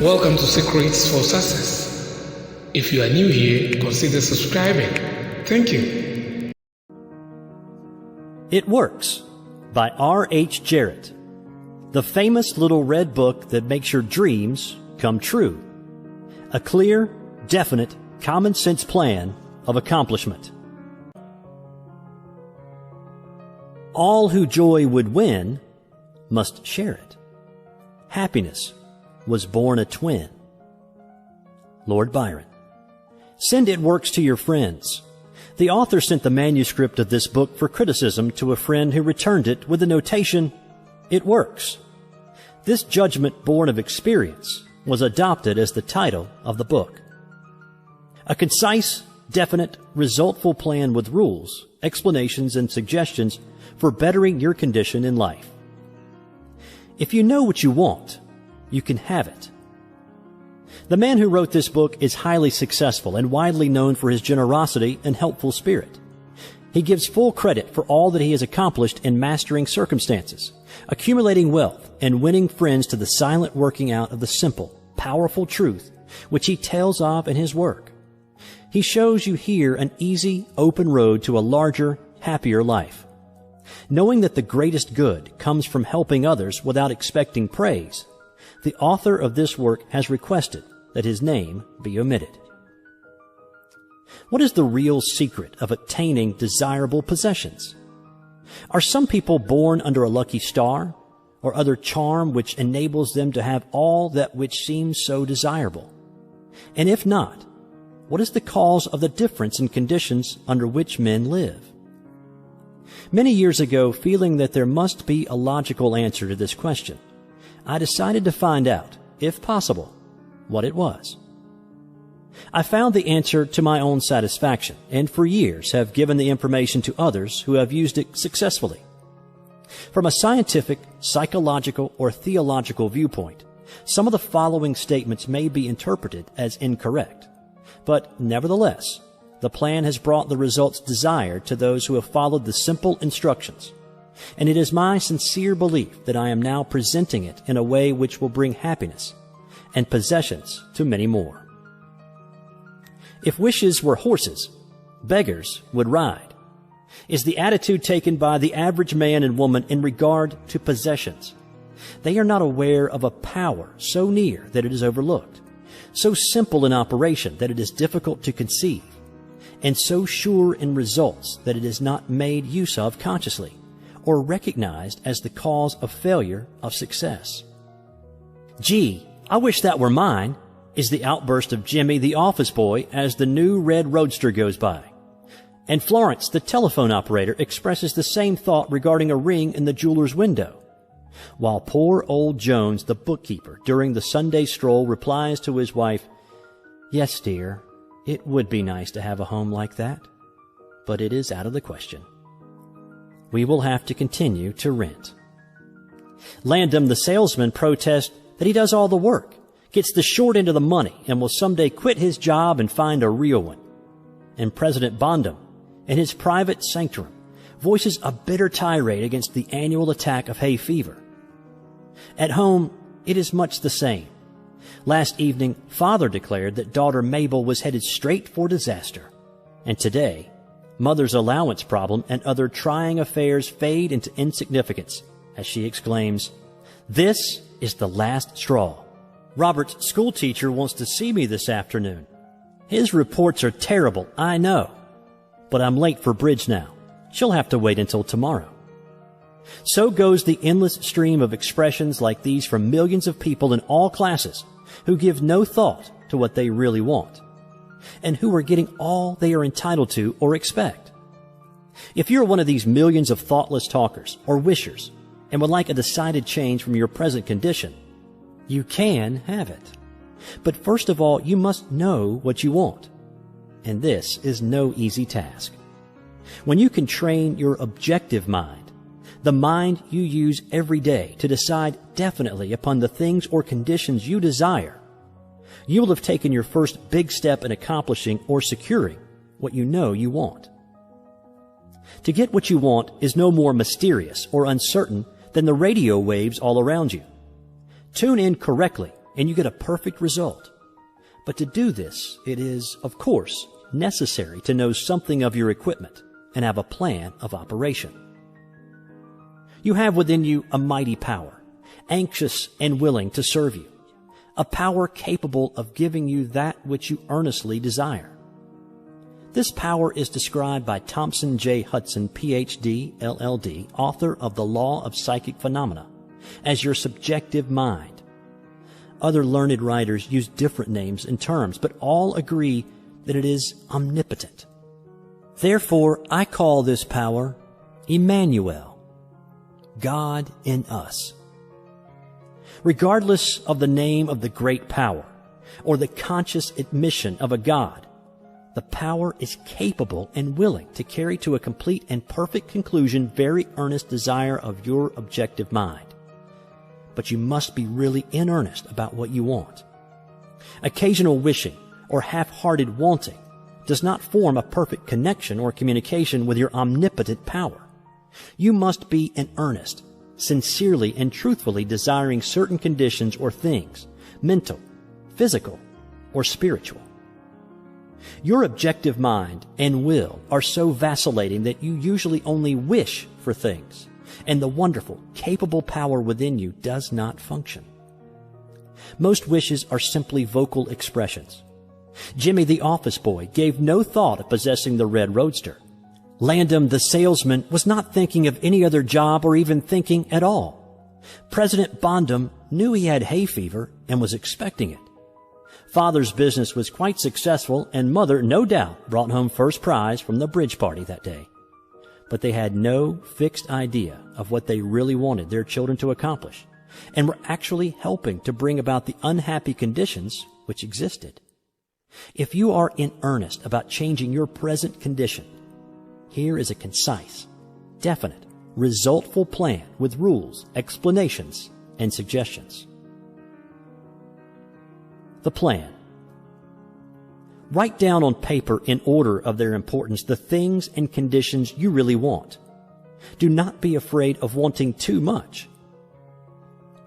Welcome to Secrets for Success. If you are new here, consider subscribing. Thank you. It Works by R.H. Jarrett, the famous little red book that makes your dreams come true. A clear, definite, common-sense plan of accomplishment. All who joy would win must share it. Happiness was born a twin. Lord Byron. Send It Works to your friends. The author sent the manuscript of this book for criticism to a friend who returned it with the notation, "It works." This judgment born of experience was adopted as the title of the book. A concise, definite, resultful plan with rules, explanations, and suggestions for bettering your condition in life. If you know what you want, you can have it. The man who wrote this book is highly successful and widely known for his generosity and helpful spirit. He gives full credit for all that he has accomplished in mastering circumstances, accumulating wealth, and winning friends to the silent working out of the simple, powerful truth which he tells of in his work. He shows you here an easy, open road to a larger, happier life. Knowing that the greatest good comes from helping others without expecting praise, the author of this work has requested that his name be omitted. What is the real secret of attaining desirable possessions? Are some people born under a lucky star, or other charm which enables them to have all that which seems so desirable? And if not, what is the cause of the difference in conditions under which men live? Many years ago, feeling that there must be a logical answer to this question, I decided to find out, if possible, what it was. I found the answer to my own satisfaction, and for years have given the information to others who have used it successfully. From a scientific, psychological, or theological viewpoint, some of the following statements may be interpreted as incorrect, but nevertheless, the plan has brought the results desired to those who have followed the simple instructions. And it is my sincere belief that I am now presenting it in a way which will bring happiness and possessions to many more. If wishes were horses, beggars would ride, is the attitude taken by the average man and woman in regard to possessions. They are not aware of a power so near that it is overlooked, so simple in operation that it is difficult to conceive, and so sure in results that it is not made use of consciously, or recognized as the cause of failure of success. "Gee, I wish that were mine," is the outburst of Jimmy the office boy as the new red roadster goes by. And Florence the telephone operator expresses the same thought regarding a ring in the jeweler's window, while poor old Jones the bookkeeper during the Sunday stroll replies to his wife, "Yes, dear, it would be nice to have a home like that, but it is out of the question. We will have to continue to rent." Landum the salesman protests that he does all the work, gets the short end of the money, and will someday quit his job and find a real one. And President Bondum, in his private sanctum, voices a bitter tirade against the annual attack of hay fever. At home, it is much the same. Last evening, father declared that daughter Mabel was headed straight for disaster. And today, mother's allowance problem and other trying affairs fade into insignificance as she exclaims, "This is the last straw. Robert's schoolteacher wants to see me this afternoon. His reports are terrible, I know, but I'm late for bridge now. She'll have to wait until tomorrow." So goes the endless stream of expressions like these from millions of people in all classes who give no thought to what they really want, and who are getting all they are entitled to or expect. If you're one of these millions of thoughtless talkers or wishers and would like a decided change from your present condition, you can have it. But first of all, you must know what you want. And this is no easy task. When you can train your objective mind, the mind you use every day to decide definitely upon the things or conditions you desire, you will have taken your first big step in accomplishing or securing what you know you want. To get what you want is no more mysterious or uncertain than the radio waves all around you. Tune in correctly and you get a perfect result. But to do this, it is, of course, necessary to know something of your equipment and have a plan of operation. You have within you a mighty power, anxious and willing to serve you, a power capable of giving you that which you earnestly desire. This power is described by Thompson J. Hudson, Ph.D., LL.D., author of The Law of Psychic Phenomena, as your subjective mind. Other learned writers use different names and terms, but all agree that it is omnipotent. Therefore, I call this power Emmanuel, God in us. Regardless of the name of the great power or the conscious admission of a God, the power is capable and willing to carry to a complete and perfect conclusion very earnest desire of your objective mind. But you must be really in earnest about what you want. Occasional wishing or half-hearted wanting does not form a perfect connection or communication with your omnipotent power. You must be in earnest, sincerely and truthfully desiring certain conditions or things, mental, physical, or spiritual. Your objective mind and will are so vacillating that you usually only wish for things, and the wonderful, capable power within you does not function. Most wishes are simply vocal expressions. Jimmy the office boy gave no thought of possessing the red roadster. Landham the salesman was not thinking of any other job or even thinking at all. President Bondum knew he had hay fever and was expecting it. Father's business was quite successful, and Mother, no doubt, brought home first prize from the bridge party that day. But they had no fixed idea of what they really wanted their children to accomplish, and were actually helping to bring about the unhappy conditions which existed. If you are in earnest about changing your present condition, here is a concise, definite, resultful plan with rules, explanations, and suggestions. The plan. Write down on paper in order of their importance the things and conditions you really want. Do not be afraid of wanting too much.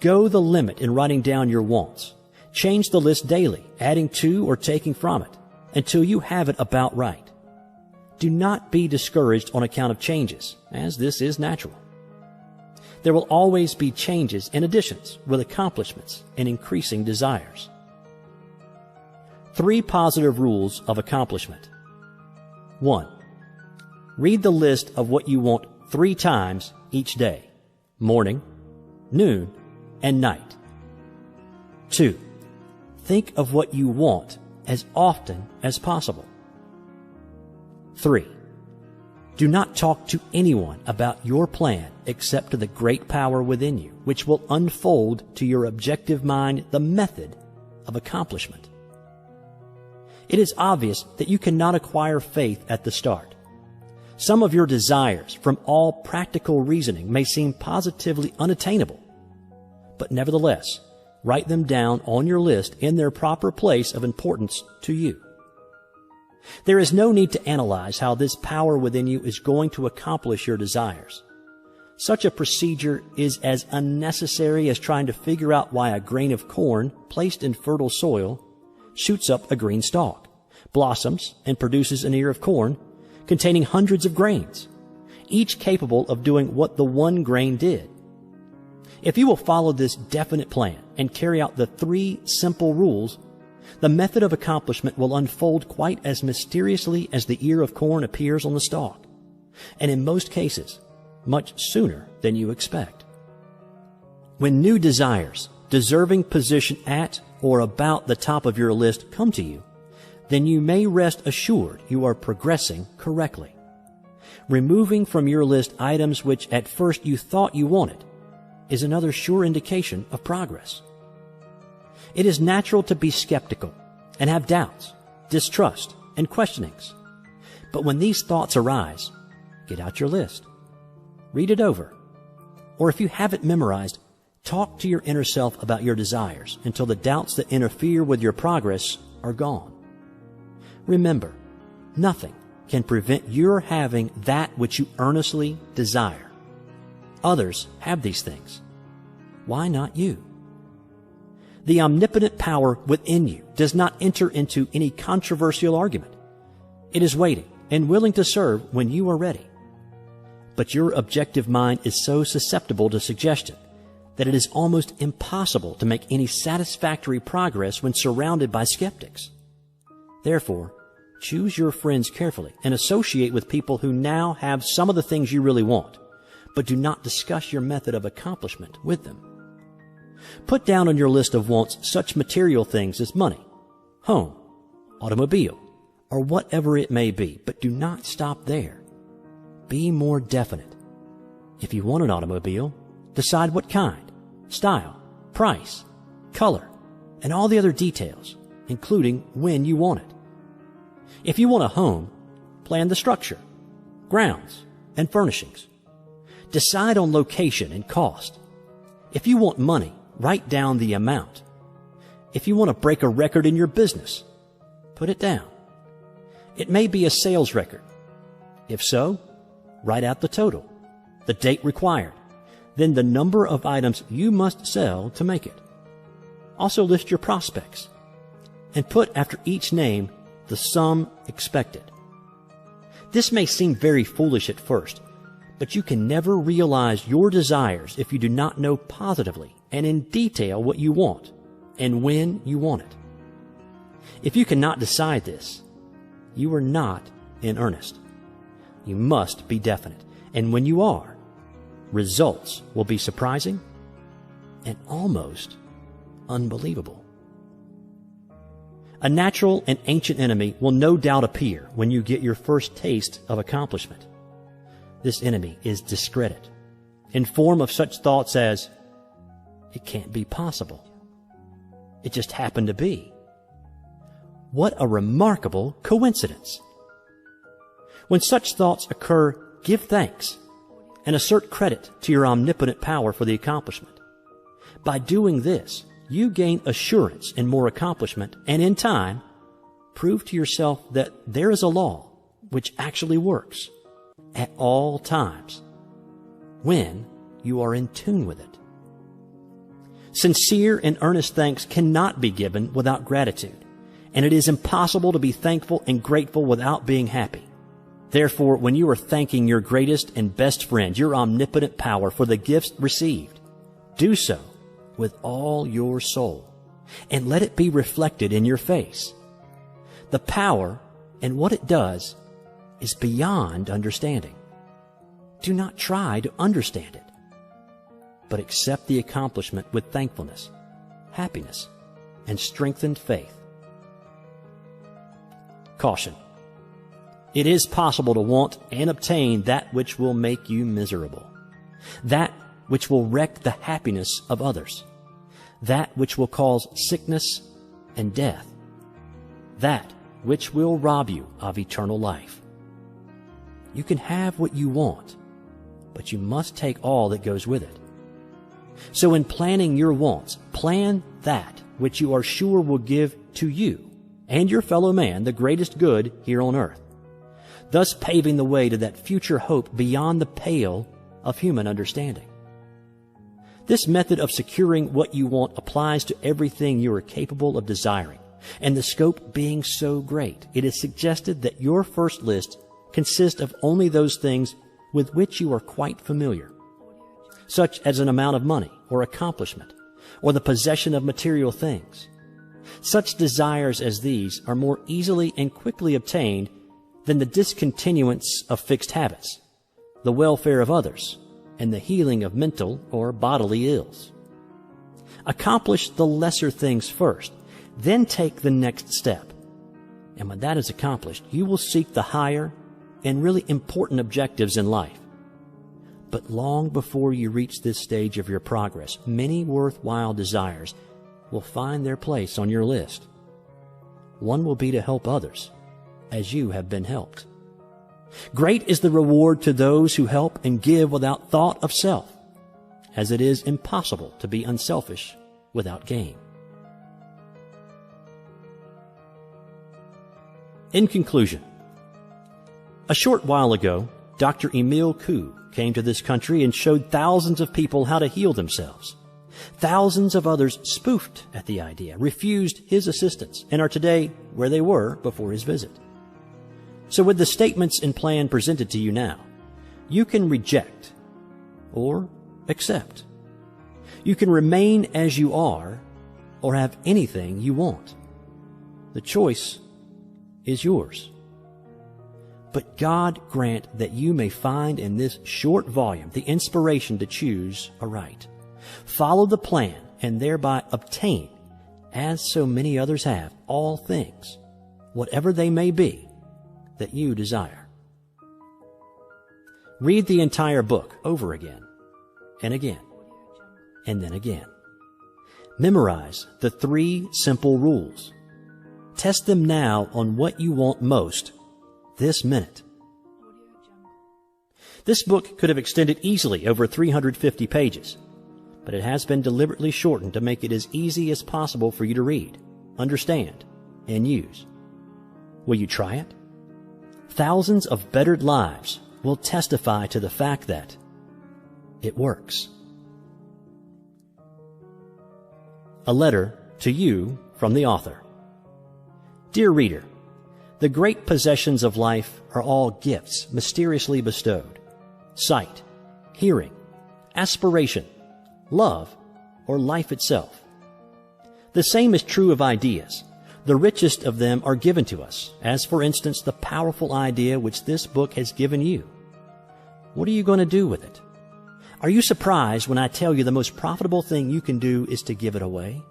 Go the limit in writing down your wants. Change the list daily, adding to or taking from it, until you have it about right. Do not be discouraged on account of changes, as this is natural. There will always be changes and additions with accomplishments and increasing desires. 3 positive rules of accomplishment. 1. Read the list of what you want 3 times each day, morning, noon, and night. 2. Think of what you want as often as possible. 3. Do not talk to anyone about your plan except to the great power within you, which will unfold to your objective mind the method of accomplishment. It is obvious that you cannot acquire faith at the start. Some of your desires, from all practical reasoning, may seem positively unattainable. But nevertheless, write them down on your list in their proper place of importance to you. There is no need to analyze how this power within you is going to accomplish your desires. Such a procedure is as unnecessary as trying to figure out why a grain of corn placed in fertile soil shoots up a green stalk, blossoms, and produces an ear of corn containing hundreds of grains, each capable of doing what the one grain did. If you will follow this definite plan and carry out the 3 simple rules, the method of accomplishment will unfold quite as mysteriously as the ear of corn appears on the stalk, and in most cases, much sooner than you expect. When new desires, deserving position at or about the top of your list come to you, then you may rest assured you are progressing correctly. Removing from your list items which at first you thought you wanted is another sure indication of progress. It is natural to be skeptical and have doubts, distrust, and questionings. But when these thoughts arise, get out your list. Read it over. Or if you have it memorized, talk to your inner self about your desires until the doubts that interfere with your progress are gone. Remember, nothing can prevent your having that which you earnestly desire. Others have these things. Why not you? The omnipotent power within you does not enter into any controversial argument. It is waiting and willing to serve when you are ready. But your objective mind is so susceptible to suggestion that it is almost impossible to make any satisfactory progress when surrounded by skeptics. Therefore, choose your friends carefully and associate with people who now have some of the things you really want, but do not discuss your method of accomplishment with them. Put down on your list of wants such material things as money, home, automobile, or whatever it may be, but do not stop there. Be more definite. If you want an automobile, decide what kind, style, price, color, and all the other details, including when you want it. If you want a home, plan the structure, grounds, and furnishings. Decide on location and cost. If you want money, write down the amount. If you want to break a record in your business, put it down. It may be a sales record. If so, write out the total, the date required, then the number of items you must sell to make it. Also list your prospects and put after each name the sum expected. This may seem very foolish at first, but you can never realize your desires if you do not know positively and in detail what you want and when you want it. If you cannot decide this, you are not in earnest. You must be definite, and when you are, results will be surprising and almost unbelievable. A natural and ancient enemy will no doubt appear when you get your first taste of accomplishment. This enemy is discredit, in form of such thoughts as, it can't be possible. It just happened to be. What a remarkable coincidence. When such thoughts occur, give thanks and assert credit to your omnipotent power for the accomplishment. By doing this, you gain assurance in more accomplishment and in time, prove to yourself that there is a law which actually works at all times when you are in tune with it. Sincere and earnest thanks cannot be given without gratitude, and it is impossible to be thankful and grateful without being happy. Therefore, when you are thanking your greatest and best friend, your omnipotent power, for the gifts received, do so with all your soul, and let it be reflected in your face. The power and what it does is beyond understanding. Do not try to understand it, but accept the accomplishment with thankfulness, happiness, and strengthened faith. Caution. It is possible to want and obtain that which will make you miserable, that which will wreck the happiness of others, that which will cause sickness and death, that which will rob you of eternal life. You can have what you want, but you must take all that goes with it. So in planning your wants, plan that which you are sure will give to you and your fellow man the greatest good here on earth, thus paving the way to that future hope beyond the pale of human understanding. This method of securing what you want applies to everything you are capable of desiring, and the scope being so great, it is suggested that your first list consist of only those things with which you are quite familiar, such as an amount of money or accomplishment, or the possession of material things. Such desires as these are more easily and quickly obtained than the discontinuance of fixed habits, the welfare of others, and the healing of mental or bodily ills. Accomplish the lesser things first, then take the next step. And when that is accomplished, you will seek the higher and really important objectives in life. But long before you reach this stage of your progress, many worthwhile desires will find their place on your list. One will be to help others as you have been helped. Great is the reward to those who help and give without thought of self, as it is impossible to be unselfish without gain. In conclusion, A short while ago, Dr. Emile Koo came to this country and showed thousands of people how to heal themselves. Thousands of others spoofed at the idea, refused his assistance, and are today where they were before his visit. So with the statements and plan presented to you now, you can reject or accept. You can remain as you are or have anything you want. The choice is yours. But God grant that you may find in this short volume the inspiration to choose aright. Follow the plan and thereby obtain, as so many others have, all things, whatever they may be, that you desire. Read the entire book over again and again and then again. Memorize the 3 simple rules. Test them now on what you want most this minute. This book could have extended easily over 350 pages, but it has been deliberately shortened to make it as easy as possible for you to read, understand, and use. Will you try it? Thousands of bettered lives will testify to the fact that it works. A letter to you from the author. Dear reader, the great possessions of life are all gifts mysteriously bestowed. Sight, hearing, aspiration, love, or life itself. The same is true of ideas. The richest of them are given to us, as for instance the powerful idea which this book has given you. What are you going to do with it? Are you surprised when I tell you the most profitable thing you can do is to give it away?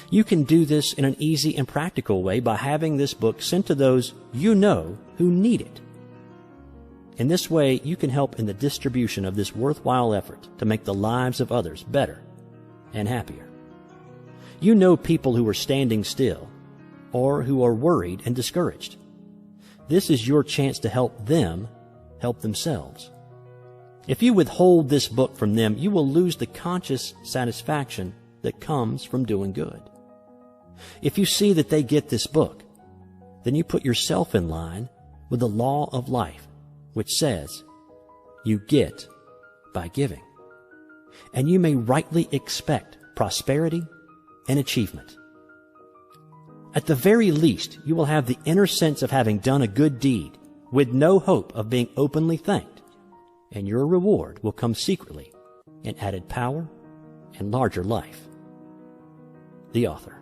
You can do this in an easy and practical way by having this book sent to those you know who need it. In this way, you can help in the distribution of this worthwhile effort to make the lives of others better and happier. You know people who are standing still or who are worried and discouraged. This is your chance to help them help themselves. If you withhold this book from them, you will lose the conscious satisfaction that comes from doing good. If you see that they get this book, then you put yourself in line with the law of life, which says you get by giving. And you may rightly expect prosperity and achievement. At the very least, you will have the inner sense of having done a good deed with no hope of being openly thanked, and your reward will come secretly in added power and larger life. The author.